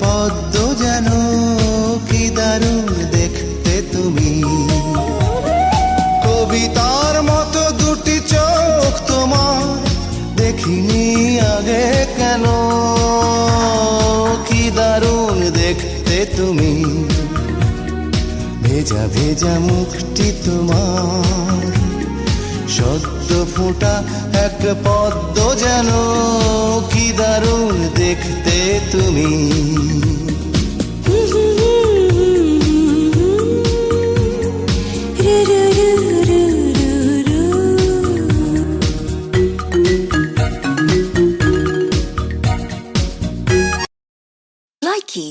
পদ্ম যেন কি দারুণ দেখতে তুমি। কবিতার মতো দুটি চোখ তোমার দেখিনি আগে কেন, কি দারুণ দেখতে তুমি। ভেজা ভেজা মুখটি তোমার সদ্য ফোঁটা এক পদ্ম যেন কি দারুণ দেখতে তুমি। Likey